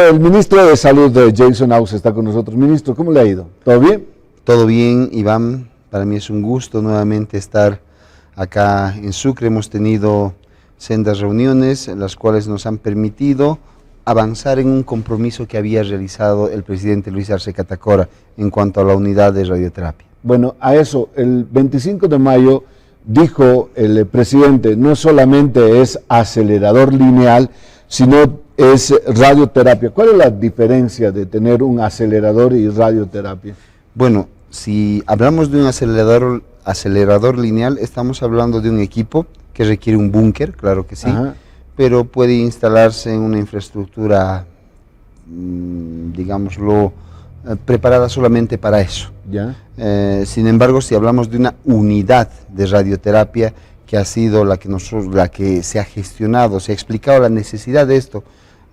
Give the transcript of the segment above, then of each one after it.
el ministro de Salud, Jason Aus, está con nosotros. Ministro, ¿cómo le ha ido? ¿Todo bien? Todo bien, Iván. Para mí es un gusto nuevamente estar acá en Sucre. Hemos tenido sendas reuniones, las cuales nos han permitido avanzar en un compromiso que había realizado el presidente Luis Arce Catacora en cuanto a la unidad de radioterapia. Bueno, a eso, el 25 de mayo dijo el presidente, no solamente es acelerador lineal, sino es radioterapia. ¿Cuál es la diferencia de tener un acelerador y radioterapia? Bueno, si hablamos de un acelerador lineal, estamos hablando de un equipo que requiere un búnker, claro que sí, Ajá, pero puede instalarse en una infraestructura, digámoslo, preparada solamente para eso. ¿ya? Sin embargo, si hablamos de una unidad de radioterapia que ha sido la que se ha gestionado, se ha explicado la necesidad de esto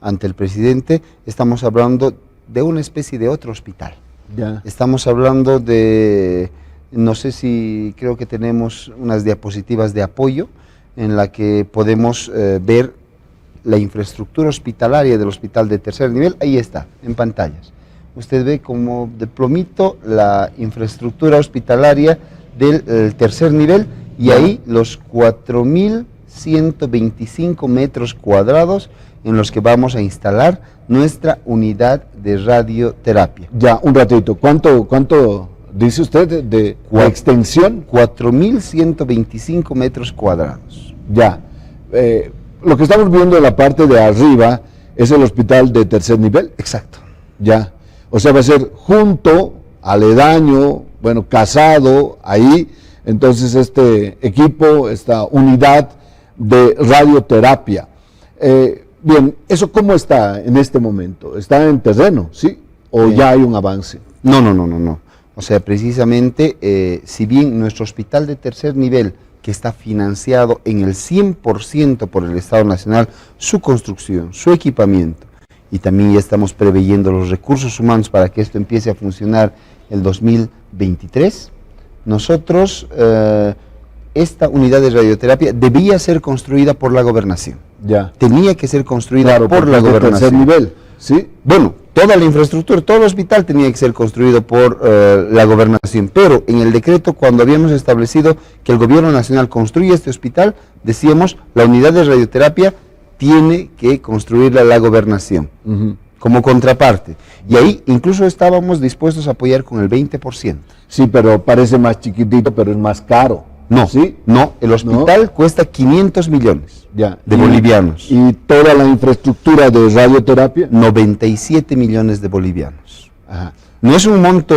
ante el presidente, estamos hablando de una especie de otro hospital. Ya. Estamos hablando de, no sé si creo que tenemos unas diapositivas de apoyo en la que podemos ver la infraestructura hospitalaria del hospital de tercer nivel. Ahí está, en pantallas. Usted ve como de plomito la infraestructura hospitalaria del tercer nivel y ahí los 4.125 metros cuadrados en los que vamos a instalar nuestra unidad de radioterapia. Ya, un ratito. ¿Cuánto dice usted de extensión? 4.125 metros cuadrados. Ya. Lo que estamos viendo en la parte de arriba es el hospital de tercer nivel. Exacto. Ya. O sea, va a ser junto, aledaño, bueno, casado, ahí. Entonces, este equipo, esta unidad de radioterapia. Bien, ¿eso cómo está en este momento? ¿Está en terreno, sí? ¿O ya hay un avance? No. O sea, precisamente, si bien nuestro hospital de tercer nivel, que está financiado en el 100% por el Estado Nacional, su construcción, su equipamiento, y también ya estamos preveyendo los recursos humanos para que esto empiece a funcionar el 2023, nosotros, esta unidad de radioterapia debía ser construida por la gobernación. Ya. Tenía que ser construida por la gobernación. Tercer nivel, ¿sí? Bueno, toda la infraestructura, todo el hospital tenía que ser construido por la gobernación, pero en el decreto, cuando habíamos establecido que el gobierno nacional construye este hospital, decíamos, la unidad de radioterapia tiene que construirla la gobernación, como contraparte. Y ahí incluso estábamos dispuestos a apoyar con el 20%. Sí, pero parece más chiquitito, pero es más caro. No, ¿sí? No, el hospital cuesta 500 millones de bolivianos. ¿Y toda la infraestructura de radioterapia? 97 millones de bolivianos. Ajá. No es un monto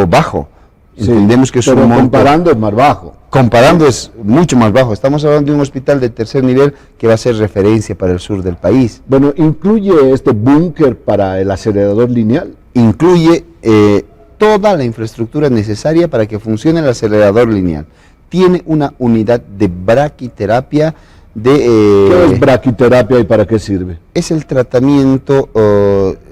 bajo, entendemos que es un monto... comparando es más bajo. Comparando es mucho más bajo. Estamos hablando de un hospital de tercer nivel que va a ser referencia para el sur del país. Bueno, ¿incluye este búnker para el acelerador lineal? Incluye toda la infraestructura necesaria para que funcione el acelerador lineal. Tiene una unidad de braquiterapia de... ¿Qué es braquiterapia y para qué sirve? Es el tratamiento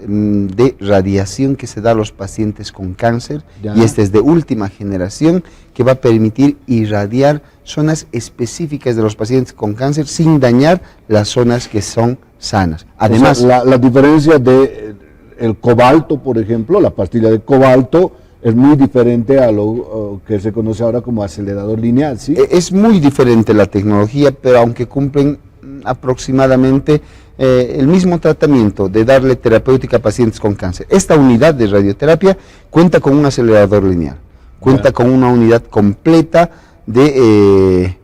de radiación que se da a los pacientes con cáncer, y este es de última generación, que va a permitir irradiar zonas específicas de los pacientes con cáncer sin dañar las zonas que son sanas. Además, o sea, la diferencia de el cobalto, por ejemplo, la pastilla de cobalto, es muy diferente a lo que se conoce ahora como acelerador lineal, ¿sí? Es muy diferente la tecnología, pero aunque cumplen aproximadamente el mismo tratamiento de darle terapéutica a pacientes con cáncer. Esta unidad de radioterapia cuenta con un acelerador lineal, cuenta con una unidad completa de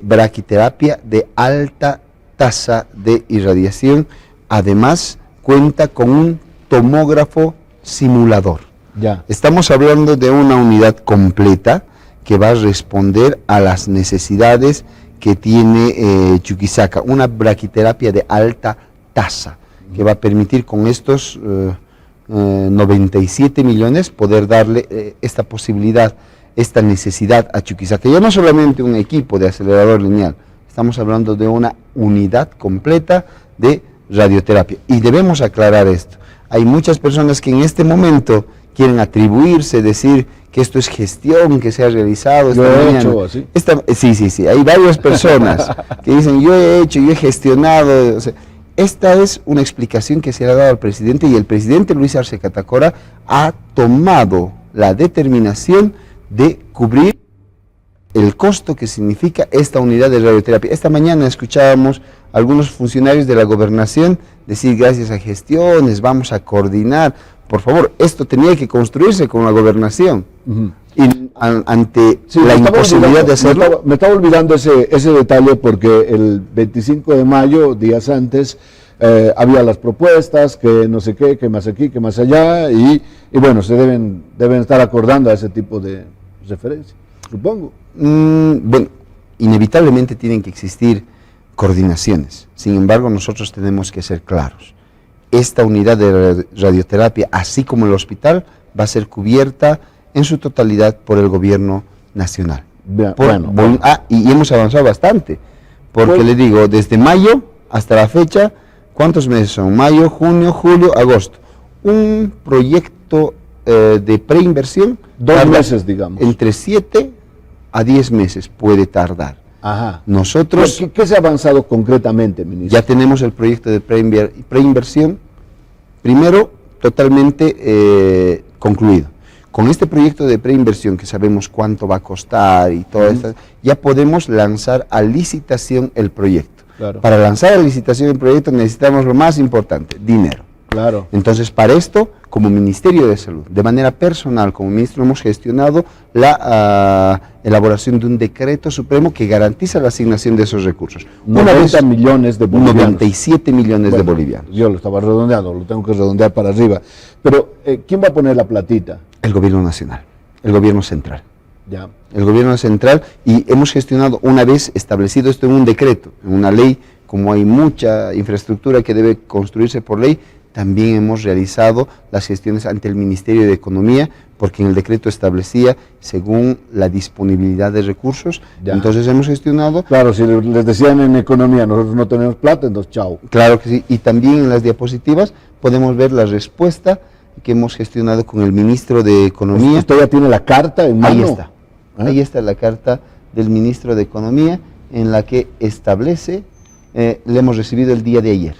braquiterapia de alta tasa de irradiación. Además, cuenta con un tomógrafo simulador. Ya. Estamos hablando de una unidad completa que va a responder a las necesidades que tiene Chuquisaca, una braquiterapia de alta tasa, que va a permitir con estos 97 millones poder darle esta posibilidad, esta necesidad a Chuquisaca. Ya no solamente un equipo de acelerador lineal, estamos hablando de una unidad completa de radioterapia. Y debemos aclarar esto. Hay muchas personas que en este momento quieren atribuirse, decir que esto es gestión que se ha realizado. Yo he hecho así. Sí, hay varias personas que dicen yo he hecho, yo he gestionado. O sea, Esta es una explicación que se le ha dado al presidente y el presidente Luis Arce Catacora ha tomado la determinación de cubrir el costo que significa esta unidad de radioterapia. Esta mañana escuchábamos a algunos funcionarios de la gobernación decir gracias a gestiones, vamos a coordinar. Por favor, esto tenía que construirse con la gobernación. Y ante la imposibilidad de hacerlo... Me estaba olvidando ese detalle porque el 25 de mayo, días antes, había las propuestas, que no sé qué, que más aquí, que más allá, y bueno, se deben estar acordando a ese tipo de referencias, supongo. Bueno, inevitablemente tienen que existir coordinaciones. Sin embargo, nosotros tenemos que ser claros. Esta unidad de radioterapia, así como el hospital, va a ser cubierta en su totalidad por el gobierno nacional. Y hemos avanzado bastante, porque le digo, desde mayo hasta la fecha, ¿cuántos meses son? Mayo, junio, julio, agosto. Un proyecto de preinversión, 2 meses, digamos. Entre 7 a 10 meses puede tardar. Ajá. Nosotros... ¿Qué se ha avanzado concretamente, ministro? Ya tenemos el proyecto de preinversión, primero totalmente concluido. Con este proyecto de preinversión, que sabemos cuánto va a costar y todo esto, ya podemos lanzar a licitación el proyecto. Claro. Para lanzar a licitación el proyecto necesitamos lo más importante, dinero. Claro. Entonces, para esto, como Ministerio de Salud, de manera personal, como ministro, hemos gestionado la elaboración de un decreto supremo que garantiza la asignación de esos recursos. 90 millones de bolivianos. 97 millones de bolivianos. Yo lo estaba redondeando, lo tengo que redondear para arriba. Pero, ¿quién va a poner la platita? El gobierno nacional, el gobierno central. Ya. El gobierno central, y hemos gestionado, una vez establecido esto en un decreto, en una ley, como hay mucha infraestructura que debe construirse por ley, también hemos realizado las gestiones ante el Ministerio de Economía, porque en el decreto establecía según la disponibilidad de recursos. Ya. Entonces hemos gestionado... Claro, si les decían en economía, nosotros no tenemos plata, entonces chao. Claro que sí, y también en las diapositivas podemos ver la respuesta que hemos gestionado con el ministro de Economía. ¿Usted ya tiene la carta en mano? Ahí está. Ahí está la carta del ministro de Economía, en la que establece, le hemos recibido el día de ayer,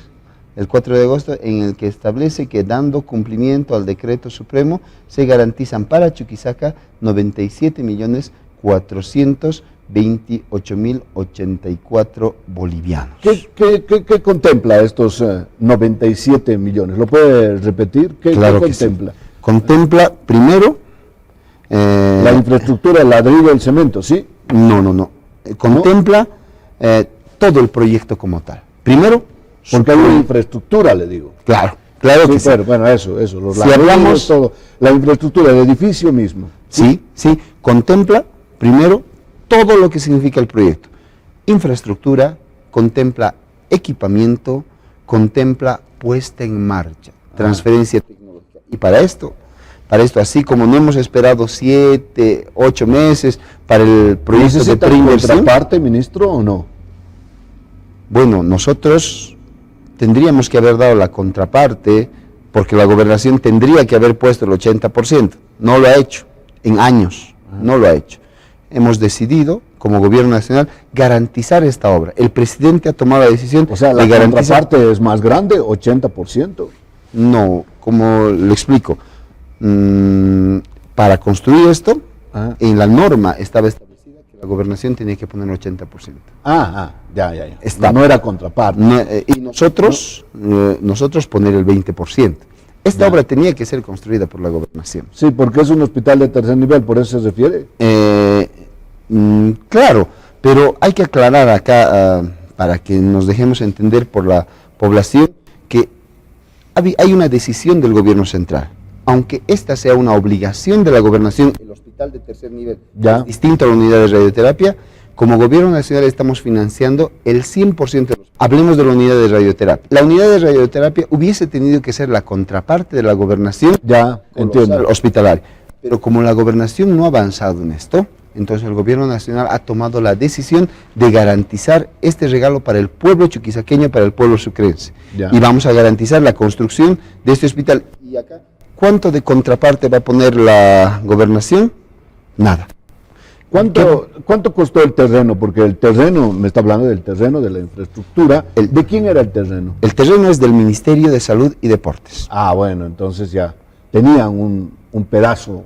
el 4 de agosto, en el que establece que dando cumplimiento al decreto supremo se garantizan para Chuquisaca 97.428.084 bolivianos. ¿Qué contempla estos 97 millones? ¿Lo puede repetir? ¿Qué contempla? Sí. Contempla, primero... la infraestructura, el ladrillo, el cemento, ¿sí? No. Contempla todo el proyecto como tal. Primero... Porque hay una infraestructura, le digo. Claro sí, que sí. Bueno, eso, los si hablamos, todo, la infraestructura, el edificio mismo. Sí, contempla primero todo lo que significa el proyecto. Infraestructura, contempla equipamiento, contempla puesta en marcha, transferencia tecnológica. Y para esto, así como no hemos esperado 7, 8 meses para el proyecto de preinversión. ¿Contraparte, ministro, o no? Bueno, nosotros tendríamos que haber dado la contraparte, porque la gobernación tendría que haber puesto el 80%. No lo ha hecho, en años, no lo ha hecho. Hemos decidido, como gobierno nacional, garantizar esta obra. El presidente ha tomado la decisión de garantizar. ¿La contraparte es más grande, 80%? No, como le explico, para construir esto, en la norma estaba establecida que la gobernación tenía que poner el 80%. Ya. No era contraparte. Y nosotros poner el 20%. Esta obra tenía que ser construida por la gobernación. Sí, porque es un hospital de tercer nivel, ¿por eso se refiere? Claro, pero hay que aclarar acá, para que nos dejemos entender por la población, que hay una decisión del gobierno central. Aunque esta sea una obligación de la gobernación, el hospital de tercer nivel, distinto a la unidad de radioterapia, como gobierno nacional estamos financiando el 100% de los... Hablemos de la unidad de radioterapia. La unidad de radioterapia hubiese tenido que ser la contraparte de la gobernación hospitalaria. Pero como la gobernación no ha avanzado en esto, entonces el gobierno nacional ha tomado la decisión de garantizar este regalo para el pueblo chuquisaqueño, para el pueblo sucrense. Y vamos a garantizar la construcción de este hospital. Y acá, ¿cuánto de contraparte va a poner la gobernación? Nada. ¿Cuánto costó el terreno? Porque el terreno, me está hablando del terreno, de la infraestructura. ¿De quién era el terreno? El terreno es del Ministerio de Salud y Deportes. Ah, bueno, entonces ya tenían un pedazo,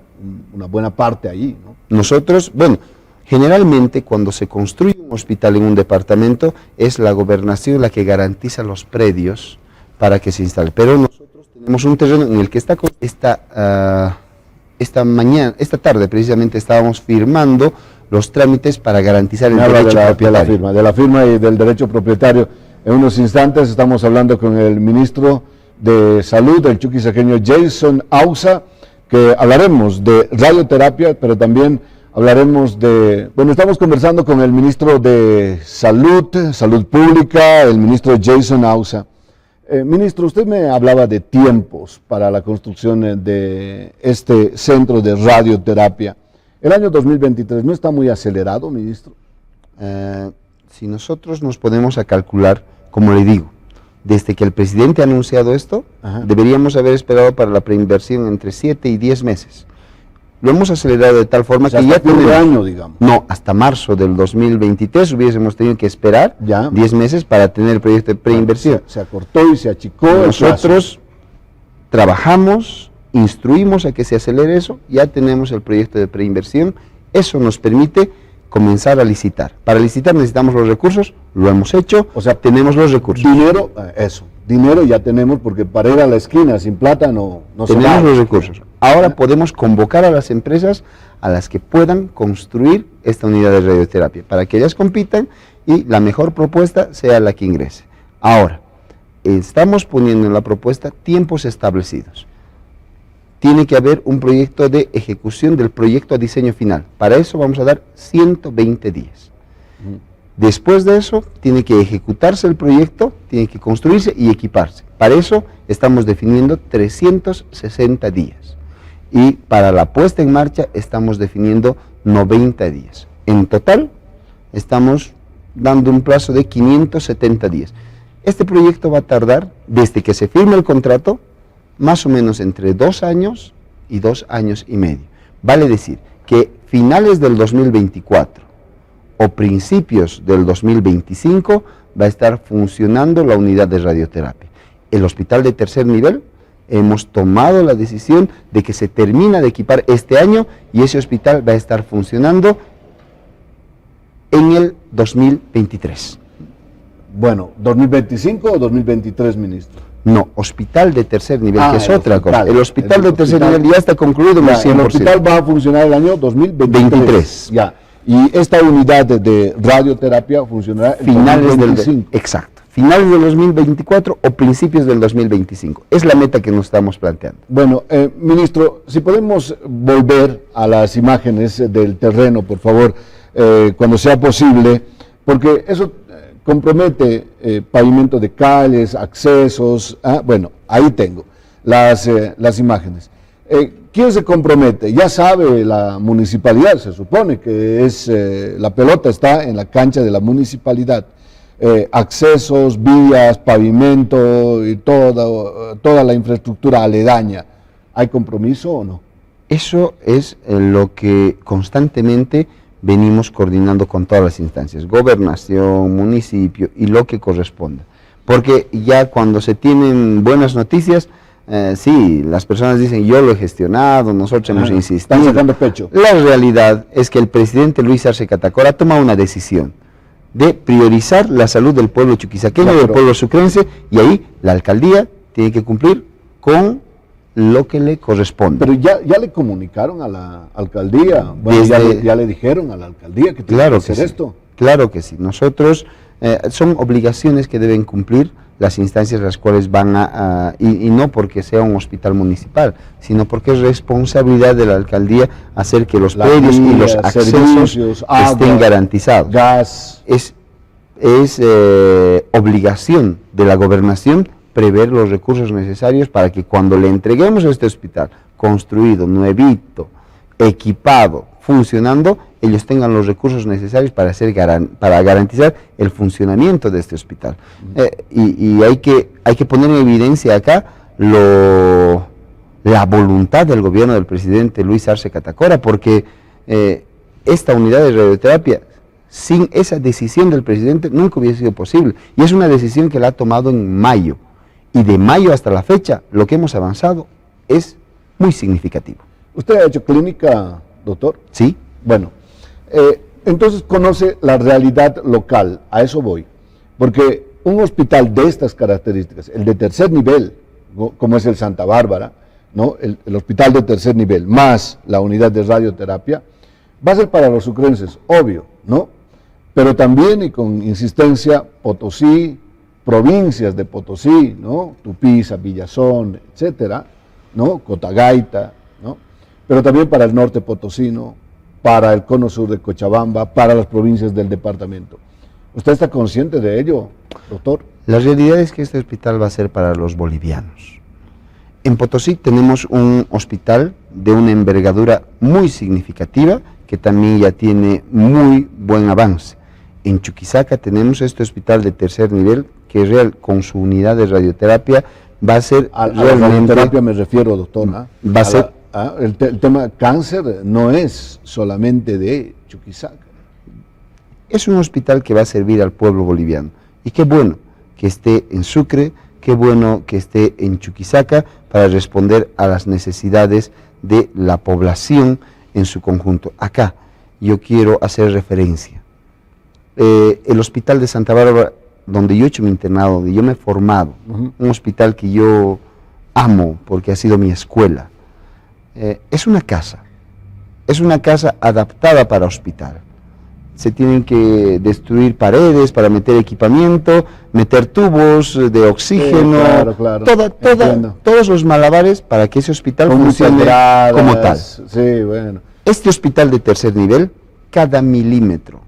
una buena parte ahí, ¿no? Nosotros, bueno, generalmente cuando se construye un hospital en un departamento es la gobernación la que garantiza los predios para que se instale. Pero nosotros tenemos un terreno en el que esta tarde precisamente estábamos firmando los trámites para garantizar el derecho propietario. De la firma y del derecho propietario. En unos instantes estamos hablando con el ministro de Salud, el chuquisaqueño Jason Ausa, que hablaremos de radioterapia, pero también hablaremos estamos conversando con el ministro de Salud Pública, el ministro Jason Ausa. Ministro, usted me hablaba de tiempos para la construcción de este centro de radioterapia. El año 2023 no está muy acelerado, ministro. Si nosotros nos ponemos a calcular, como le digo, desde que el presidente ha anunciado esto, deberíamos haber esperado para la preinversión entre 7 y 10 meses. Lo hemos acelerado de tal forma que ya fin de año, digamos. No, hasta marzo del 2023 hubiésemos tenido que esperar 10 meses para tener el proyecto de preinversión. Se acortó y se achicó. Nosotros trabajamos, instruimos a que se acelere eso, ya tenemos el proyecto de preinversión, eso nos permite comenzar a licitar. Para licitar necesitamos los recursos, lo hemos hecho, o sea, tenemos los recursos. Dinero ya tenemos, porque para ir a la esquina sin plata no tenemos los recursos. Ahora podemos convocar a las empresas a las que puedan construir esta unidad de radioterapia, para que ellas compitan y la mejor propuesta sea la que ingrese. Ahora, estamos poniendo en la propuesta tiempos establecidos. Tiene que haber un proyecto de ejecución del proyecto a diseño final. Para eso vamos a dar 120 días. Después de eso, tiene que ejecutarse el proyecto, tiene que construirse y equiparse. Para eso estamos definiendo 360 días. Y para la puesta en marcha estamos definiendo 90 días. En total, estamos dando un plazo de 570 días. Este proyecto va a tardar, desde que se firme el contrato, más o menos entre 2 años y 2 años y medio. Vale decir que finales del 2024 o principios del 2025 va a estar funcionando la unidad de radioterapia. El hospital de tercer nivel, hemos tomado la decisión de que se termina de equipar este año y ese hospital va a estar funcionando en el 2023. Bueno, ¿2025 o 2023, ministro? No, hospital de tercer nivel, que es otra cosa. El hospital de tercer nivel ya está concluido en el 100%. El hospital va a funcionar el año 2023. Ya. Y esta unidad de radioterapia funcionará en finales del 2024 o principios del 2025. Es la meta que nos estamos planteando. Bueno, ministro, si podemos volver a las imágenes del terreno, por favor, cuando sea posible, porque eso compromete pavimento de calles, accesos. Bueno, ahí tengo las imágenes. ¿Quién se compromete? Ya sabe la municipalidad, se supone que la pelota está en la cancha de la municipalidad. Accesos, vías, pavimento y toda la infraestructura aledaña. ¿Hay compromiso o no? Eso es lo que constantemente venimos coordinando con todas las instancias, gobernación, municipio y lo que corresponda. Porque ya cuando se tienen buenas noticias, sí, las personas dicen, yo lo he gestionado, nosotros hemos insistido. Están sacando pecho. La realidad es que el presidente Luis Arce Catacora ha tomado una decisión de priorizar la salud del pueblo chuquisaqueño, del pueblo sucrense, y ahí la alcaldía tiene que cumplir con lo que le corresponde. Pero ya le comunicaron a la alcaldía, bueno, ya le dijeron a la alcaldía que tiene que hacer esto. Claro que sí, nosotros, son obligaciones que deben cumplir las instancias las cuales van y no porque sea un hospital municipal, sino porque es responsabilidad de la alcaldía hacer que los predios y los accesos estén garantizados. Gas. Es obligación de la gobernación prever los recursos necesarios para que cuando le entreguemos este hospital construido, nuevito, equipado, funcionando, ellos tengan los recursos necesarios para garantizar el funcionamiento de este hospital. Y hay que poner en evidencia acá la voluntad del gobierno del presidente Luis Arce Catacora, porque esta unidad de radioterapia, sin esa decisión del presidente, nunca hubiese sido posible. Y es una decisión que la ha tomado en mayo. Y de mayo hasta la fecha, lo que hemos avanzado es muy significativo. ¿Usted ha hecho clínica, doctor? Sí. Bueno, entonces conoce la realidad local, a eso voy. Porque un hospital de estas características, el de tercer nivel, como es el Santa Bárbara, ¿no? El hospital de tercer nivel, más la unidad de radioterapia, va a ser para los sucrenses, obvio, ¿no? Pero también, y con insistencia, Potosí, provincias de Potosí, ¿no? Tupiza, Villazón, etcétera, ¿no? Cotagaita, ¿no? Pero también para el norte potosino, para el cono sur de Cochabamba, para las provincias del departamento. ¿Usted está consciente de ello, doctor? La realidad es que este hospital va a ser para los bolivianos. En Potosí tenemos un hospital de una envergadura muy significativa, que también ya tiene muy buen avance. En Chuquisaca tenemos este hospital de tercer nivel, que real, con su unidad de radioterapia va a ser a la radioterapia me refiero, doctor. Va a ser el tema cáncer no es solamente de Chuquisaca. Es un hospital que va a servir al pueblo boliviano. Y qué bueno que esté en Sucre, qué bueno que esté en Chuquisaca para responder a las necesidades de la población en su conjunto. Acá yo quiero hacer referencia. El hospital de Santa Bárbara, donde yo he hecho mi internado, donde yo me he formado, un hospital que yo amo porque ha sido mi escuela, es una casa adaptada para hospital. Se tienen que destruir paredes para meter equipamiento, meter tubos de oxígeno, claro, todos los malabares para que ese hospital funcione como tal. Sí, bueno. Este hospital de tercer nivel, cada milímetro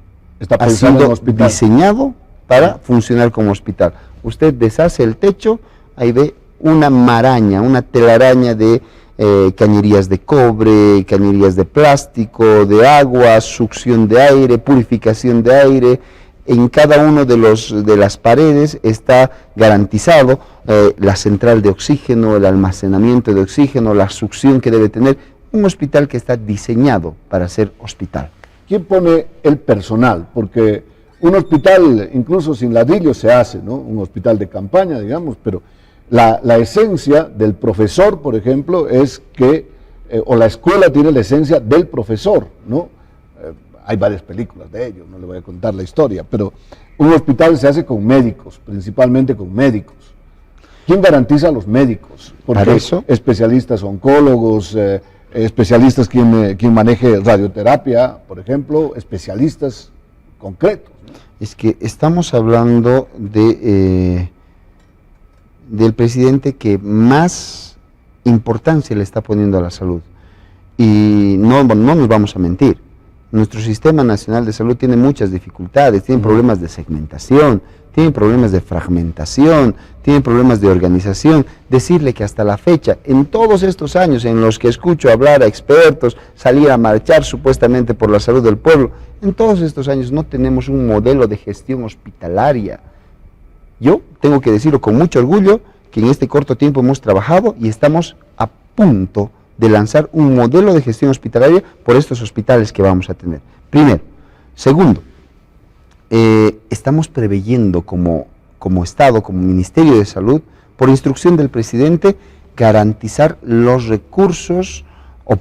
ha sido diseñado para funcionar como hospital. Usted deshace el techo, ahí ve una maraña, una telaraña de cañerías de cobre, cañerías de plástico, de agua, succión de aire, purificación de aire. En cada uno de las paredes está garantizado la central de oxígeno, el almacenamiento de oxígeno, la succión que debe tener. Un hospital que está diseñado para ser hospital. ¿Quién pone el personal? Porque un hospital, incluso sin ladrillos, se hace, ¿no? Un hospital de campaña, digamos, pero la esencia del profesor, por ejemplo, es que, o la escuela tiene la esencia del profesor, ¿no? Hay varias películas de ello, no le voy a contar la historia, pero un hospital se hace con médicos, principalmente con médicos. ¿Quién garantiza a los médicos? Porque para eso, especialistas oncólogos, especialistas quien maneje radioterapia, por ejemplo, especialistas concretos, ¿no? Es que estamos hablando de del presidente que más importancia le está poniendo a la salud. Y no nos vamos a mentir, nuestro sistema nacional de salud tiene muchas dificultades, tiene problemas de segmentación, tiene problemas de fragmentación, tiene problemas de organización. Decirle que hasta la fecha, en todos estos años en los que escucho hablar a expertos, salir a marchar supuestamente por la salud del pueblo, en todos estos años no tenemos un modelo de gestión hospitalaria. Yo tengo que decirlo con mucho orgullo, que en este corto tiempo hemos trabajado y estamos a punto de lanzar un modelo de gestión hospitalaria por estos hospitales que vamos a tener. Primero. Segundo, estamos preveyendo como Estado, como Ministerio de Salud, por instrucción del presidente, garantizar los recursos o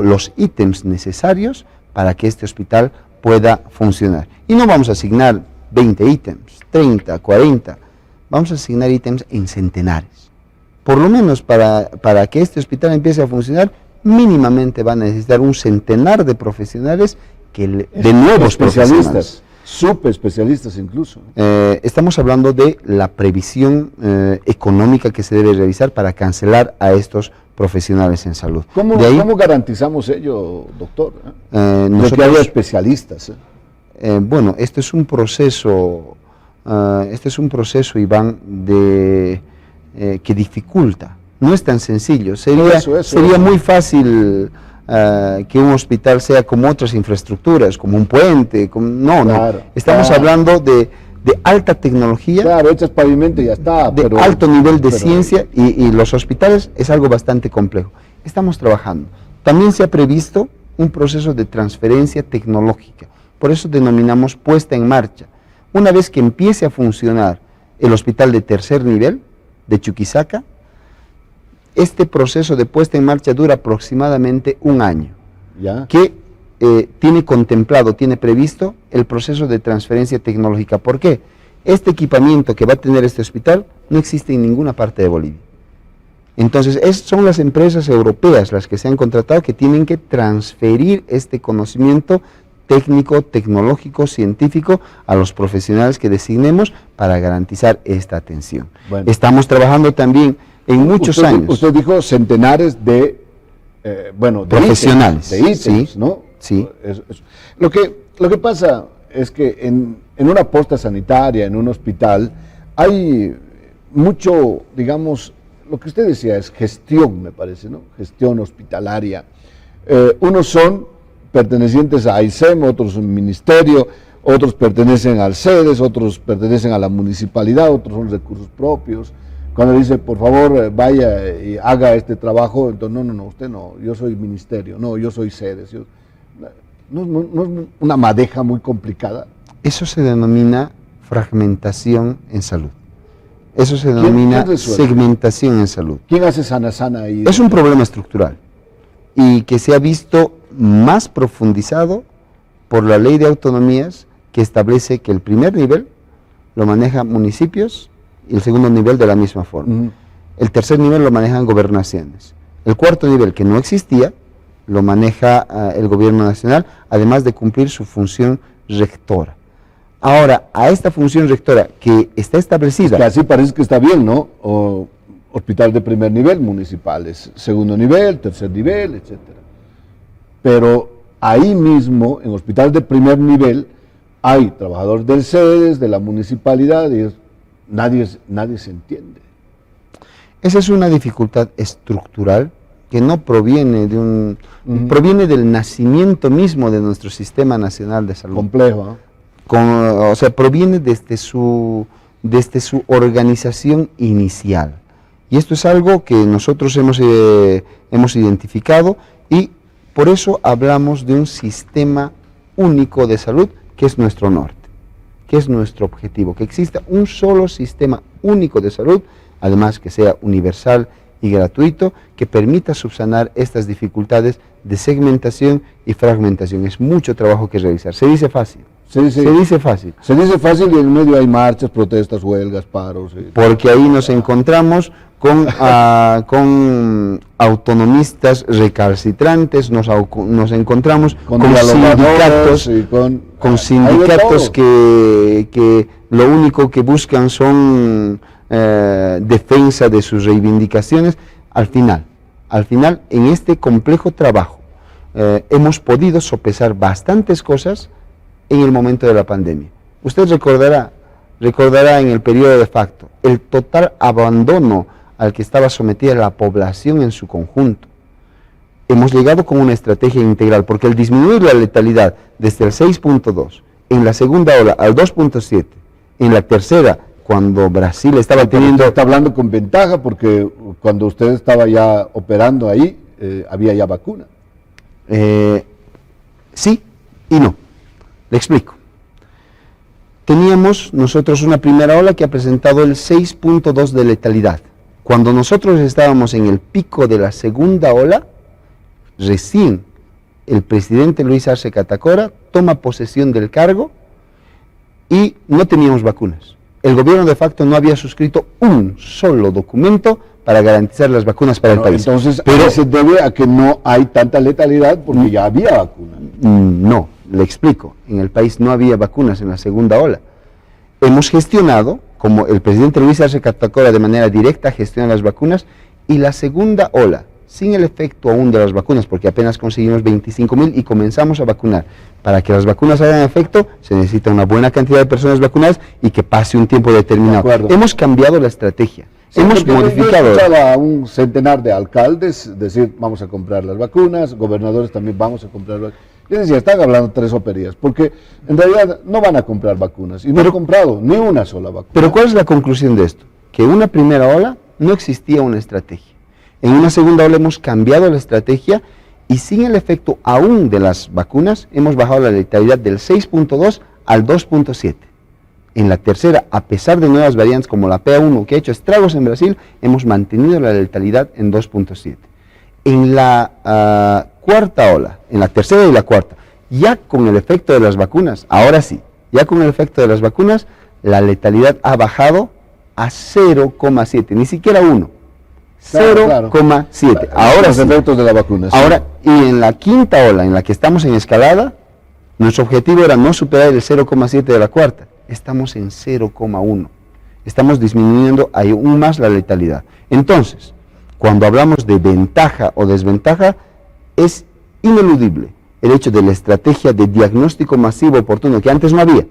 los ítems necesarios para que este hospital pueda funcionar. Y no vamos a asignar 20 ítems, 30, 40, vamos a asignar ítems en centenares. Por lo menos para que este hospital empiece a funcionar, mínimamente van a necesitar un centenar de profesionales, de nuevos especialistas, subespecialistas incluso. Estamos hablando de la previsión económica que se debe realizar para cancelar a estos profesionales en salud. ¿Cómo garantizamos ello, doctor? Nosotros, de que haya especialistas. Bueno, este es un proceso, Iván, que dificulta. No es tan sencillo. Sería muy fácil que un hospital sea como otras infraestructuras, como un puente. No. Estamos hablando de alta tecnología. Claro, hechas pavimento y ya está. De alto nivel de ciencia y los hospitales es algo bastante complejo. Estamos trabajando. También se ha previsto un proceso de transferencia tecnológica. Por eso denominamos puesta en marcha. Una vez que empiece a funcionar el hospital de tercer nivel de Chuquisaca, este proceso de puesta en marcha dura aproximadamente un año, ¿Ya? que tiene contemplado, tiene previsto el proceso de transferencia tecnológica. ¿Por qué? Este equipamiento que va a tener este hospital no existe en ninguna parte de Bolivia. Entonces, son las empresas europeas las que se han contratado que tienen que transferir este conocimiento técnico, tecnológico, científico a los profesionales que designemos para garantizar esta atención. Bueno. Estamos trabajando también en muchos años. Usted dijo centenares de, de profesionales, ítems, sí, ¿no? Sí. Lo que pasa es que en una posta sanitaria, en un hospital, hay mucho, digamos, lo que usted decía es gestión, me parece, ¿no? Gestión hospitalaria. Unos son pertenecientes a AICEM, otros un ministerio, otros pertenecen al CEDES, otros pertenecen a la municipalidad, otros son recursos propios. Cuando dice, por favor, vaya y haga este trabajo, entonces, no, usted no, yo soy ministerio, no, yo soy CEDES. ¿No es una madeja muy complicada? Eso se denomina fragmentación en salud. Eso se denomina segmentación en salud. ¿Quién hace sana ahí? Es un problema estructural y que se ha visto más profundizado por la ley de autonomías, que establece que el primer nivel lo manejan municipios y el segundo nivel de la misma forma. El tercer nivel lo manejan gobernaciones. El cuarto nivel, que no existía, lo maneja el gobierno nacional, además de cumplir su función rectora. Ahora, a esta función rectora que está establecida... Que así parece que está bien, ¿no? O hospital de primer nivel, municipales, segundo nivel, tercer nivel, etcétera. Pero ahí mismo, en hospital de primer nivel, hay trabajadores del CEDES, de la municipalidad, y nadie se entiende. Esa es una dificultad estructural que no proviene de un... proviene del nacimiento mismo de nuestro Sistema Nacional de Salud. Complejo, ¿no? O sea, proviene desde su organización inicial. Y esto es algo que nosotros hemos identificado, y por eso hablamos de un sistema único de salud, que es nuestro norte, que es nuestro objetivo, que exista un solo sistema único de salud, además que sea universal y gratuito, que permita subsanar estas dificultades de segmentación y fragmentación. Es mucho trabajo que realizar. Se dice fácil. Se dice fácil. Se dice fácil y en medio hay marchas, protestas, huelgas, paros. Porque ahí nos encontramos con autonomistas recalcitrantes, nos encontramos con sindicatos que lo único que buscan son defensa de sus reivindicaciones. Al final, en este complejo trabajo, hemos podido sopesar bastantes cosas en el momento de la pandemia. Usted recordará en el periodo de facto el total abandono al que estaba sometida la población en su conjunto. Hemos llegado con una estrategia integral, porque el disminuir la letalidad desde el 6.2, en la segunda ola al 2.7, en la tercera, cuando Brasil estaba teniendo... Está hablando con ventaja, porque cuando usted estaba ya operando ahí, había ya vacuna. Sí y no. Le explico. Teníamos nosotros una primera ola que ha presentado el 6.2 de letalidad. Cuando nosotros estábamos en el pico de la segunda ola, recién el presidente Luis Arce Catacora toma posesión del cargo y no teníamos vacunas. El gobierno de facto no había suscrito un solo documento para garantizar las vacunas para el país. Entonces, pero se debe a que no hay tanta letalidad porque ya había vacunas. No, le explico. En el país no había vacunas en la segunda ola. Hemos gestionado, como el presidente Luis Arce Catacora de manera directa gestiona las vacunas, y la segunda ola, sin el efecto aún de las vacunas, porque apenas conseguimos 25.000 y comenzamos a vacunar. Para que las vacunas hagan efecto, se necesita una buena cantidad de personas vacunadas y que pase un tiempo determinado. Hemos cambiado la estrategia. Sí, hemos modificado. Yo escuchaba a un centenar de alcaldes decir, vamos a comprar las vacunas, gobernadores también vamos a comprar vacunas. Yo decía, están hablando tres operías, porque en realidad no van a comprar vacunas, y no han comprado ni una sola vacuna. Pero ¿cuál es la conclusión de esto? Que en una primera ola no existía una estrategia. En una segunda ola hemos cambiado la estrategia y sin el efecto aún de las vacunas, hemos bajado la letalidad del 6.2 al 2.7. En la tercera, a pesar de nuevas variantes como la PA1 que ha hecho estragos en Brasil, hemos mantenido la letalidad en 2.7. En la cuarta ola, en la tercera y la cuarta, ya con el efecto de las vacunas, ahora sí, ya con el efecto de las vacunas, la letalidad ha bajado a 0,7, ni siquiera 1. 0,7. Ahora los sí. efectos de la vacuna. Sí. Ahora, y en la quinta ola, en la que estamos en escalada, nuestro objetivo era no superar el 0,7 de la cuarta. Estamos en 0,1. Estamos disminuyendo aún más la letalidad. Entonces, cuando hablamos de ventaja o desventaja, es ineludible el hecho de la estrategia de diagnóstico masivo oportuno, que antes no había.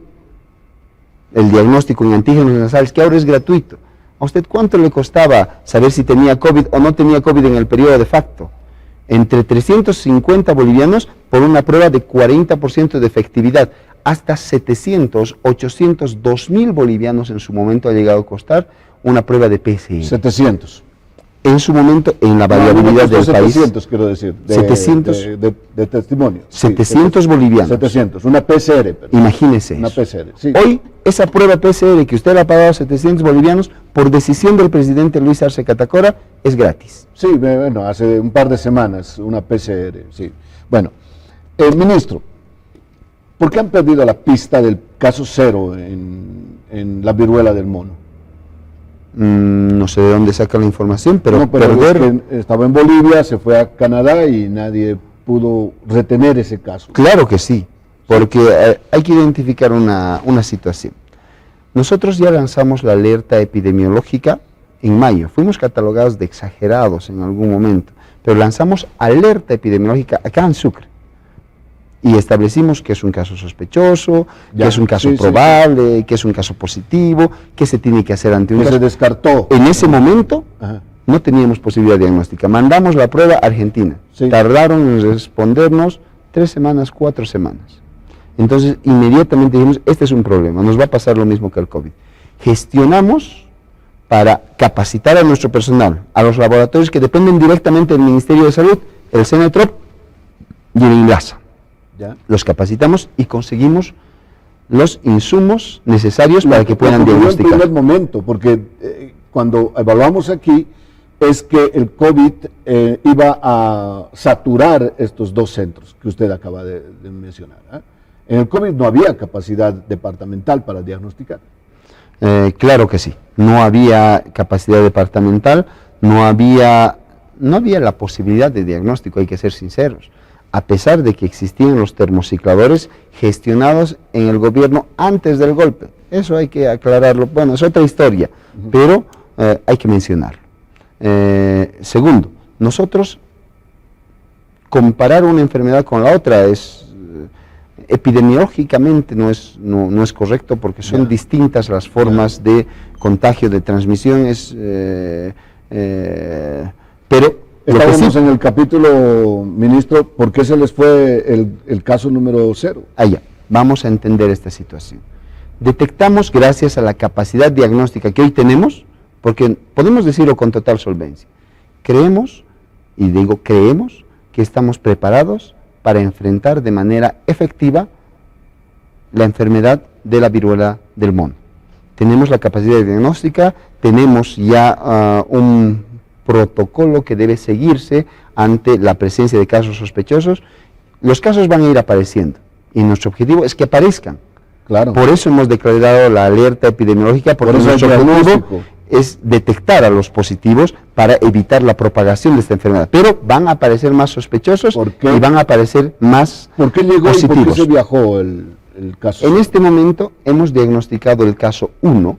El diagnóstico en antígenos nasales, que ahora es gratuito. ¿A usted cuánto le costaba saber si tenía COVID o no tenía COVID en el periodo de facto? Entre 350 bolivianos por una prueba de 40% de efectividad, hasta 700, 800, 2.000 bolivianos en su momento ha llegado a costar una prueba de PCR. 700. En su momento, en la variabilidad del 700, país. quiero decir. 700 de testimonio. 700 sí, bolivianos. 700, una PCR. Perdón. Imagínese Una eso. PCR, sí. Hoy, esa prueba PCR que usted le ha pagado a 700 bolivianos por decisión del presidente Luis Arce Catacora es gratis. Sí, bueno, hace un par de semanas, una PCR, sí. Bueno, ministro, ¿por qué han perdido la pista del caso cero en la viruela del mono? No sé de dónde saca la información, pero, No, pero perder... es que estaba en Bolivia, se fue a Canadá y nadie pudo retener ese caso. Claro que sí, porque hay que identificar una situación. Nosotros ya lanzamos la alerta epidemiológica en mayo, fuimos catalogados de exagerados en algún momento, pero lanzamos alerta epidemiológica acá en Sucre. Y establecimos que es un caso sospechoso, que es un caso probable, que es un caso positivo, que se tiene que hacer ante un que caso. se descartó. En ese momento Ajá. no teníamos posibilidad diagnóstica. Mandamos la prueba a Argentina. Sí. Tardaron en respondernos 3 semanas, 4 semanas. Entonces, inmediatamente dijimos, este es un problema, nos va a pasar lo mismo que el COVID. Gestionamos para capacitar a nuestro personal, a los laboratorios que dependen directamente del Ministerio de Salud, el CENETROP y el INLASA. ¿Ya? Los capacitamos y conseguimos los insumos necesarios para que puedan diagnosticar. En primer momento, porque cuando evaluamos aquí, es que el COVID iba a saturar estos 2 centros que usted acaba de mencionar. En el COVID no había capacidad departamental para diagnosticar. Claro que sí, no había capacidad departamental, no había la posibilidad de diagnóstico, hay que ser sinceros. A pesar de que existían los termocicladores gestionados en el gobierno antes del golpe. Eso hay que aclararlo. Bueno, es otra historia, pero hay que mencionarlo. Segundo, nosotros comparar una enfermedad con la otra es epidemiológicamente no es correcto porque son distintas las formas de contagio, de transmisión, pero estábamos en el capítulo, ministro, ¿por qué se les fue el caso número 0? Allá, vamos a entender esta situación. Detectamos gracias a la capacidad diagnóstica que hoy tenemos, porque podemos decirlo con total solvencia, creemos que estamos preparados para enfrentar de manera efectiva la enfermedad de la viruela del mono. Tenemos la capacidad diagnóstica, tenemos ya un protocolo que debe seguirse ante la presencia de casos sospechosos. Los casos van a ir apareciendo y nuestro objetivo es que aparezcan. Claro. Por eso hemos declarado la alerta epidemiológica, porque nuestro objetivo es detectar a los positivos para evitar la propagación de esta enfermedad. Pero van a aparecer más sospechosos y van a aparecer más positivos. ¿Por qué llegó y por qué se viajó el caso? En este momento hemos diagnosticado el caso 1,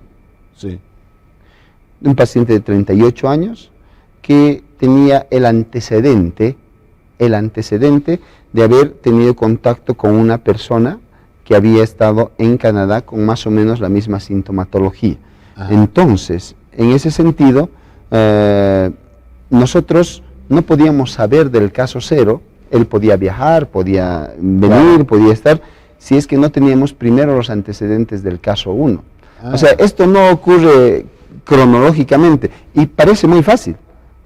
sí, de un paciente de 38 años que tenía el antecedente de haber tenido contacto con una persona que había estado en Canadá con más o menos la misma sintomatología. Ajá. Entonces, en ese sentido, nosotros no podíamos saber del caso 0, él podía viajar, podía venir, podía estar, si es que no teníamos primero los antecedentes del caso 1. O sea, esto no ocurre cronológicamente y parece muy fácil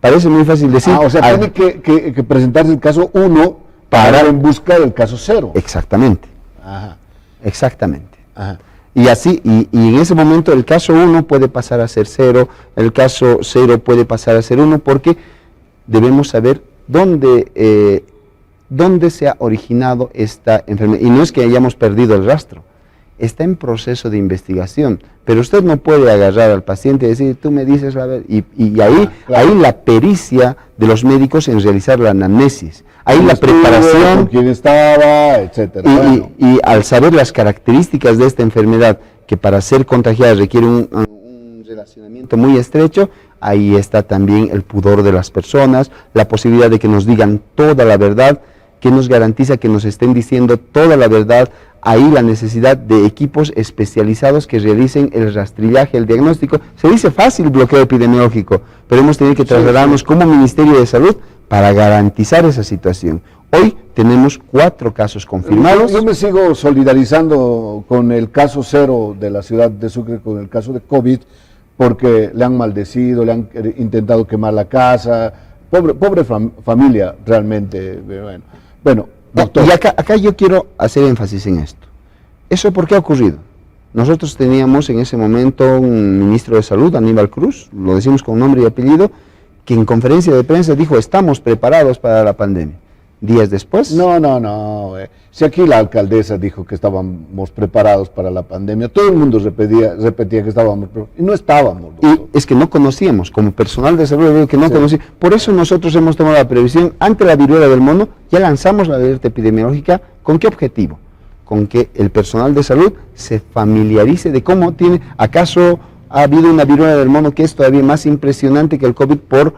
parece muy fácil decir. O sea, tiene que presentarse el caso 1 para en busca del caso 0. Exactamente. Ajá. Exactamente. Ajá. Y así, y en ese momento el caso 1 puede pasar a ser 0, el caso 0 puede pasar a ser 1, porque debemos saber dónde se ha originado esta enfermedad. Y no es que hayamos perdido el rastro, está en proceso de investigación, pero usted no puede agarrar al paciente y decir, tú me dices la verdad, y ahí, claro. ahí la pericia de los médicos en realizar la anamnesis, ahí la preparación, con quién estaba, etcétera. Y al saber las características de esta enfermedad, que para ser contagiada requiere un relacionamiento muy estrecho, ahí está también el pudor de las personas, la posibilidad de que nos digan toda la verdad, que nos garantiza que nos estén diciendo toda la verdad. Ahí la necesidad de equipos especializados que realicen el rastrillaje, el diagnóstico. Se dice fácil bloqueo epidemiológico, pero hemos tenido que trasladarnos como Ministerio de Salud para garantizar esa situación. Hoy tenemos 4 casos confirmados. Yo me sigo solidarizando con el caso 0 de la ciudad de Sucre, con el caso de COVID, porque le han maldecido, le han intentado quemar la casa. Pobre familia, realmente. Bueno, doctor. Y acá yo quiero hacer énfasis en esto. ¿Eso por qué ha ocurrido? Nosotros teníamos en ese momento un ministro de Salud, Aníbal Cruz, lo decimos con nombre y apellido, que en conferencia de prensa dijo, estamos preparados para la pandemia. Días después... No. Si aquí la alcaldesa dijo que estábamos preparados para la pandemia, todo el mundo repetía que estábamos preparados, y no estábamos. Doctor. Y es que no conocíamos, como personal de salud, digo que no conocíamos. Por eso nosotros hemos tomado la previsión, ante la viruela del mono, ya lanzamos la alerta epidemiológica. ¿Con qué objetivo? Con que el personal de salud se familiarice de cómo tiene, acaso ha habido una viruela del mono que es todavía más impresionante que el COVID por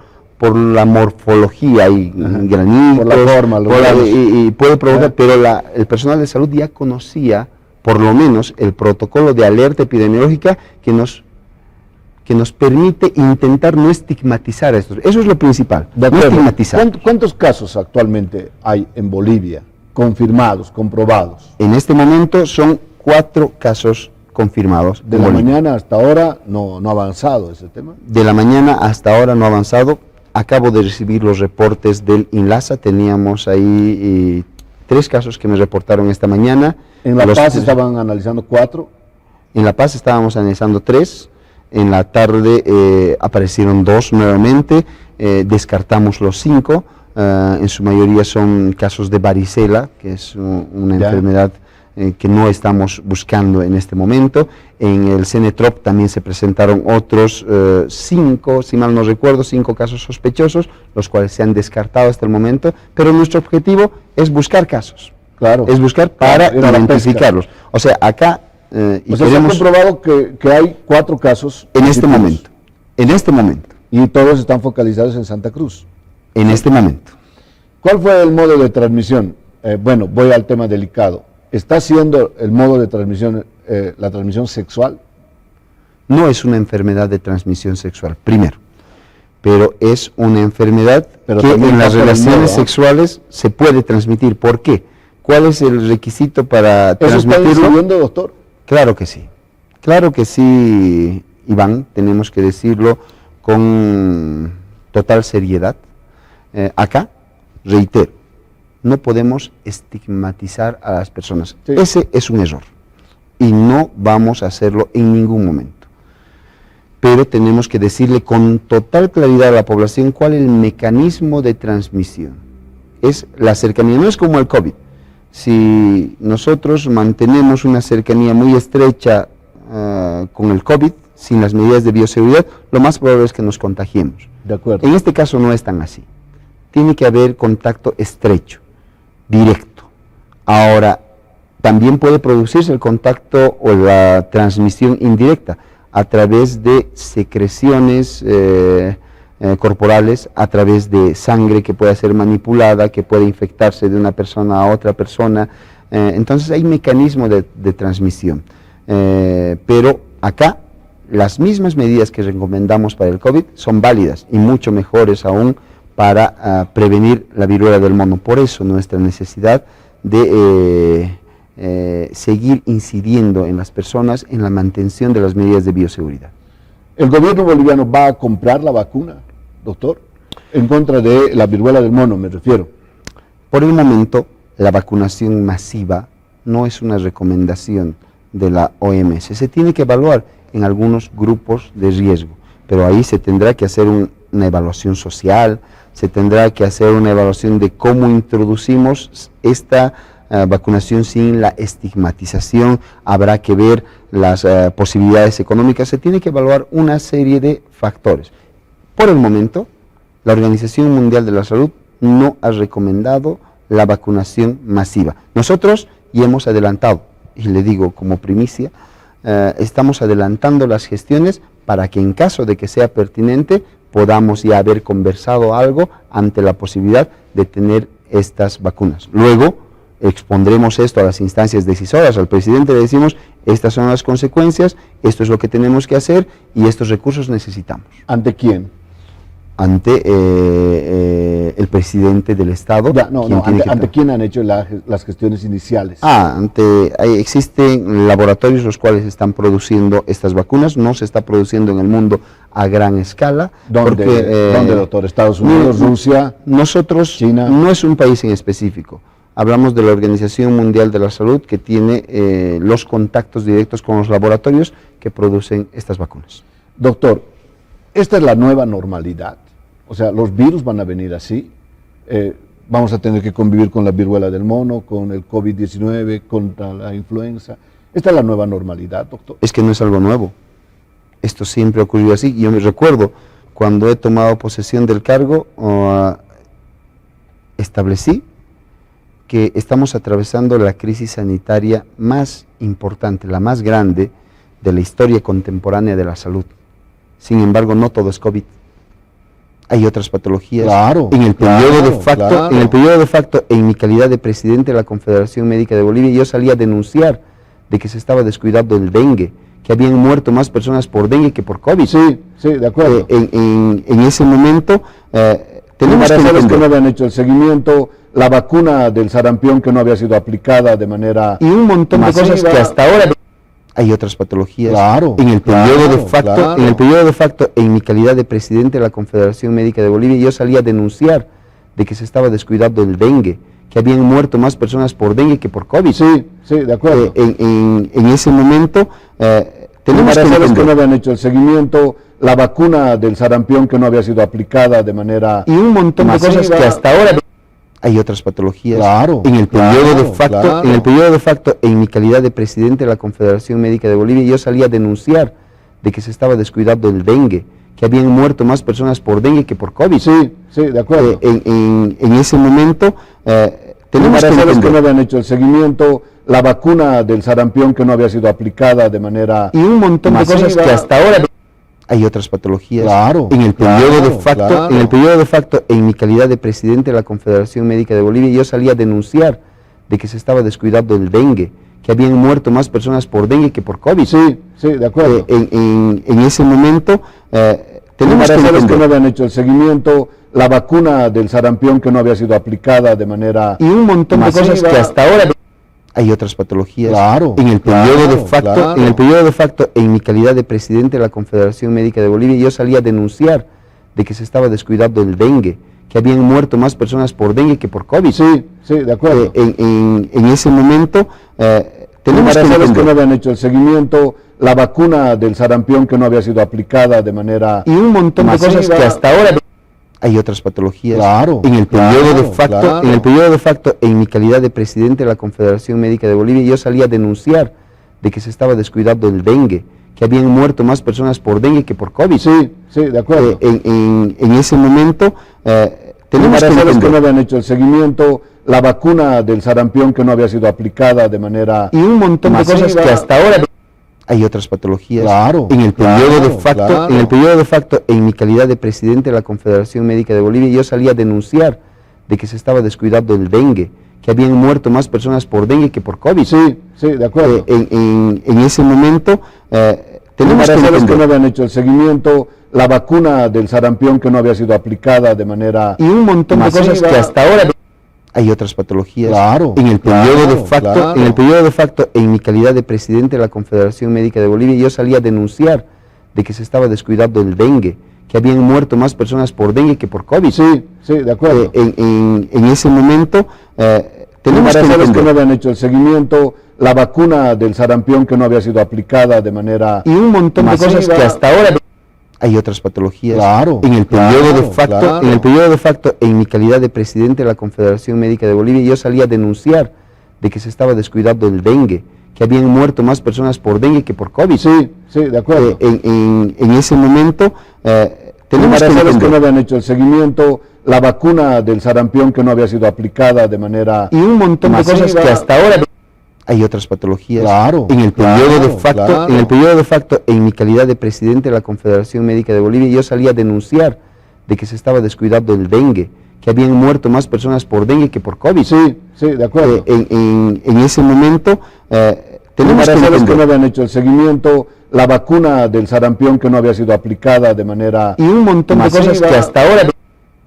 la morfología y granitos, por la forma, y puede provocar, pero el personal de salud ya conocía por lo menos el protocolo de alerta epidemiológica que nos permite intentar no estigmatizar a estos. Eso es lo principal, no estigmatizar. ¿Cuántos casos actualmente hay en Bolivia confirmados, comprobados? En este momento son 4 casos confirmados. De la mañana hasta ahora no ha avanzado ese tema. De la mañana hasta ahora no ha avanzado. Acabo de recibir los reportes del INLASA, teníamos ahí 3 casos que me reportaron esta mañana. En La Paz estaban analizando 4. En La Paz estábamos analizando 3, en la tarde aparecieron 2 nuevamente, descartamos los 5, en su mayoría son casos de varicela, que es una enfermedad que no estamos buscando en este momento. En el CENETROP también se presentaron otros 5, si mal no recuerdo, 5 casos sospechosos, los cuales se han descartado hasta el momento, pero nuestro objetivo es buscar casos. Claro. Es buscar para identificarlos. O sea, acá... se ha comprobado que hay 4 casos. En este momento. En este momento. Y todos están focalizados en Santa Cruz. En este momento. ¿Cuál fue el modo de transmisión? Bueno, voy al tema delicado. ¿Está siendo el modo de transmisión la transmisión sexual? No es una enfermedad de transmisión sexual, primero. Pero es una enfermedad que en las relaciones sexuales se puede transmitir. ¿Por qué? ¿Cuál es el requisito para transmitirlo? ¿Eso está incidiendo, doctor? Claro que sí. Claro que sí, Iván. Tenemos que decirlo con total seriedad. Acá, reitero, no podemos estigmatizar a las personas. Sí. Ese es un error y no vamos a hacerlo en ningún momento. Pero tenemos que decirle con total claridad a la población cuál es el mecanismo de transmisión. Es la cercanía, no es como el COVID. Si nosotros mantenemos una cercanía muy estrecha con el COVID, sin las medidas de bioseguridad, lo más probable es que nos contagiemos. De acuerdo. En este caso no es tan así. Tiene que haber contacto estrecho, directo. Ahora, también puede producirse el contacto o la transmisión indirecta a través de secreciones corporales, a través de sangre que puede ser manipulada, que puede infectarse de una persona a otra persona. Entonces hay mecanismos de transmisión. Pero acá las mismas medidas que recomendamos para el COVID son válidas y mucho mejores aún para prevenir la viruela del mono. Por eso nuestra necesidad de seguir incidiendo en las personas en la mantención de las medidas de bioseguridad. ¿El gobierno boliviano va a comprar la vacuna, doctor? En contra de la viruela del mono, me refiero. Por el momento, la vacunación masiva no es una recomendación de la OMS. Se tiene que evaluar en algunos grupos de riesgo, pero ahí se tendrá que hacer una evaluación social, se tendrá que hacer una evaluación de cómo introducimos esta vacunación sin la estigmatización, habrá que ver las posibilidades económicas, se tiene que evaluar una serie de factores. Por el momento, la Organización Mundial de la Salud no ha recomendado la vacunación masiva. Nosotros ya hemos adelantado, y le digo como primicia, estamos adelantando las gestiones para que en caso de que sea pertinente podamos ya haber conversado algo ante la posibilidad de tener estas vacunas. Luego expondremos esto a las instancias decisoras, al presidente le decimos, estas son las consecuencias, esto es lo que tenemos que hacer y estos recursos necesitamos. ¿Ante quién? Ante el presidente del Estado. Ya, ¿ante quién han hecho las gestiones iniciales? Existen laboratorios los cuales están produciendo estas vacunas, no se está produciendo en el mundo a gran escala. ¿Dónde, doctor? ¿Estados Unidos, Rusia? Nosotros, China. No es un país en específico. Hablamos de la Organización Mundial de la Salud que tiene los contactos directos con los laboratorios que producen estas vacunas. Doctor, ¿esta es la nueva normalidad? O sea, los virus van a venir así, vamos a tener que convivir con la viruela del mono, con el COVID-19, contra la influenza. ¿Esta es la nueva normalidad, doctor? Es que no es algo nuevo. Esto siempre ocurrió así. Yo me recuerdo, cuando he tomado posesión del cargo, establecí que estamos atravesando la crisis sanitaria más importante, la más grande de la historia contemporánea de la salud. Sin embargo, no todo es COVID. Hay otras patologías. Claro, en el periodo de facto, en mi calidad de presidente de la Confederación Médica de Bolivia, yo salí a denunciar de que se estaba descuidando el dengue, que habían muerto más personas por dengue que por COVID. Sí, de acuerdo. En ese momento, tenemos que no habían hecho el seguimiento, la vacuna del sarampión que no había sido aplicada de manera y un montón masiva. De cosas que hasta ahora hay otras patologías. Claro, en el periodo de facto, en mi calidad de presidente de la Confederación Médica de Bolivia, yo salí a denunciar de que se estaba descuidando el dengue, que habían muerto más personas por dengue que por COVID. Sí, de acuerdo. En ese momento, tenemos que no habían hecho el seguimiento, la vacuna del sarampión que no había sido aplicada de manera y un montón masiva. De cosas que hasta ahora hay otras patologías. Claro, en el periodo de facto, en mi calidad de presidente de la Confederación Médica de Bolivia, yo salí a denunciar de que se estaba descuidando el dengue, que habían muerto más personas por dengue que por COVID. Sí, de acuerdo. En ese momento, tenemos que no habían hecho el seguimiento, la vacuna del sarampión que no había sido aplicada de manera y un montón masiva. De cosas que hasta ahora hay otras patologías. Claro, en el periodo de facto, en mi calidad de presidente de la Confederación Médica de Bolivia, yo salí a denunciar de que se estaba descuidando el dengue, que habían muerto más personas por dengue que por COVID. Sí, de acuerdo. En ese momento, tenemos que no habían hecho el seguimiento, la vacuna del sarampión que no había sido aplicada de manera y un montón masiva. De cosas que hasta ahora hay otras patologías. Claro, en el periodo de facto, en mi calidad de presidente de la Confederación Médica de Bolivia, yo salí a denunciar de que se estaba descuidando el dengue, que habían muerto más personas por dengue que por COVID. Sí, de acuerdo. En ese momento, tenemos que no habían hecho el seguimiento, la vacuna del sarampión que no había sido aplicada de manera y un montón masiva. De cosas que hasta ahora hay otras patologías. Claro, en el periodo de facto, en mi calidad de presidente de la Confederación Médica de Bolivia, yo salí a denunciar de que se estaba descuidando el dengue, que habían muerto más personas por dengue que por COVID. Sí, de acuerdo. En ese momento, tenemos que no habían hecho el seguimiento, la vacuna del sarampión que no había sido aplicada de manera y un montón masiva. De cosas que hasta ahora hay otras patologías. Claro, en el periodo de facto, en mi calidad de presidente de la Confederación Médica de Bolivia, yo salí a denunciar de que se estaba descuidando el dengue, que habían muerto más personas por dengue que por COVID. Sí, de acuerdo. En ese momento, tenemos que no habían hecho el seguimiento, la vacuna del sarampión que no había sido aplicada de manera y un montón masiva. De cosas que hasta ahora hay otras patologías. Claro, en el periodo de facto, en mi calidad de presidente de la Confederación Médica de Bolivia, yo salí a denunciar de que se estaba descuidando el dengue, que habían muerto más personas por dengue que por COVID. Sí, sí, de acuerdo. En ese momento tenemos que embarazadas que entender. no habían hecho el seguimiento, la vacuna del sarampión que no había sido aplicada de manera Y un montón de masiva. cosas que hasta ahora hay otras patologías. Claro, En el periodo de claro, facto, claro. en el periodo de facto, en mi calidad de presidente de la Confederación Médica de Bolivia, yo salí a denunciar de que se estaba descuidando el dengue, que habían muerto más personas por dengue que por COVID. Sí, sí, de acuerdo. En ese momento tenemos que embarazadas que entender. no habían hecho el seguimiento, la vacuna del sarampión que no había sido aplicada de manera Y un montón masiva. de cosas que hasta ahora hay otras patologías. Claro, En el periodo claro, de facto, claro. en el periodo de facto, en mi calidad de presidente de la Confederación Médica de Bolivia, yo salí a denunciar de que se estaba descuidando el dengue, que habían muerto más personas por dengue que por COVID. Sí, sí, de acuerdo. En ese momento tenemos que embarazadas que entender. no habían hecho el seguimiento, la vacuna del sarampión que no había sido aplicada de manera Y un montón masiva. de cosas que hasta ahora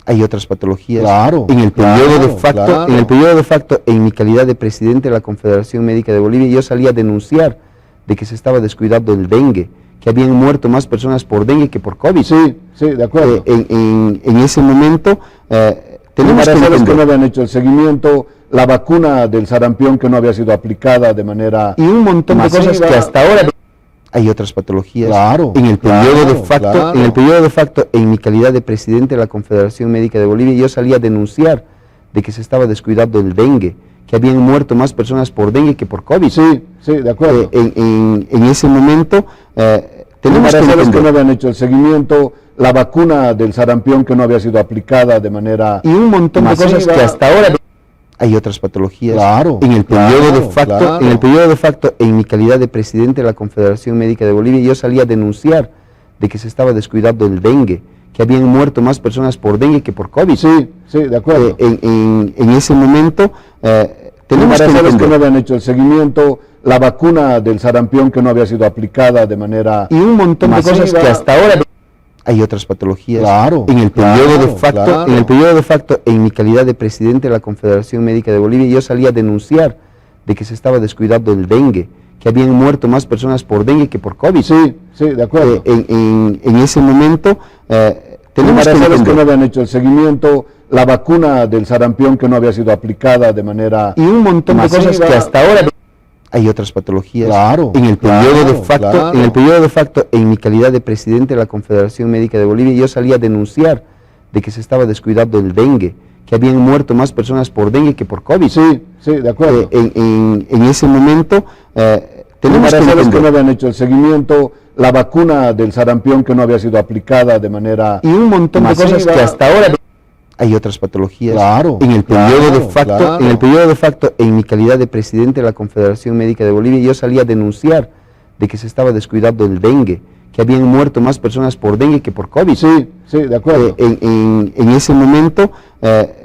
hay otras patologías. Claro, En el periodo de claro, facto, claro. en el periodo de facto, en mi calidad de presidente de la Confederación Médica de Bolivia, yo salí a denunciar de que se estaba descuidando el dengue, que habían muerto más personas por dengue que por COVID. Sí, sí, de acuerdo. En ese momento tenemos que embarazadas que entender. no habían hecho el seguimiento, la vacuna del sarampión que no había sido aplicada de manera Y un montón de masiva. cosas que hasta ahora hay otras patologías. Claro, En el periodo claro, de facto, claro. en el periodo de facto, en mi calidad de presidente de la Confederación Médica de Bolivia, yo salí a denunciar de que se estaba descuidando el dengue, que habían muerto más personas por dengue que por COVID. Sí, sí, de acuerdo. En ese momento tenemos que embarazadas que entender. no habían hecho el seguimiento, la vacuna del sarampión que no había sido aplicada de manera Y un montón masiva. de cosas que hasta ahora hay otras patologías. Claro, En el periodo claro, de facto, claro. en el periodo de facto, en mi calidad de presidente de la Confederación Médica de Bolivia, yo salí a denunciar de que se estaba descuidando el dengue, que habían muerto más personas por dengue que por COVID. Sí, sí, de acuerdo. En ese momento tenemos que embarazadas que entender. no habían hecho el seguimiento, la vacuna del sarampión que no había sido aplicada de manera Y un montón de masiva. cosas que hasta ahora hay otras patologías. Claro, En el periodo de claro, facto, claro. en el periodo de facto, en mi calidad de presidente de la Confederación Médica de Bolivia, yo salí a denunciar de que se estaba descuidando el dengue, que habían muerto más personas por dengue que por COVID. Sí, sí, de acuerdo. En ese momento tenemos que embarazadas que entender. no habían hecho el seguimiento, la vacuna del sarampión que no había sido aplicada de manera Y un montón de masiva. cosas que hasta ahora hay otras patologías. Claro, En el periodo claro, de facto, claro. en el periodo de facto, en mi calidad de presidente de la Confederación Médica de Bolivia, yo salí a denunciar de que se estaba descuidando el dengue, que habían muerto más personas por dengue que por COVID. Sí, sí, de acuerdo. En ese momento tenemos que embarazadas que entender. no habían hecho el seguimiento, la vacuna del sarampión que no había sido aplicada de manera Y un montón de cosas masiva. que hasta ahora hay otras patologías. Claro, En el periodo claro, de facto, claro. en el periodo de facto, en mi calidad de presidente de la Confederación Médica de Bolivia, yo salí a denunciar de que se estaba descuidando el dengue, que habían muerto más personas por dengue que por COVID. Sí, sí, de acuerdo. En ese momento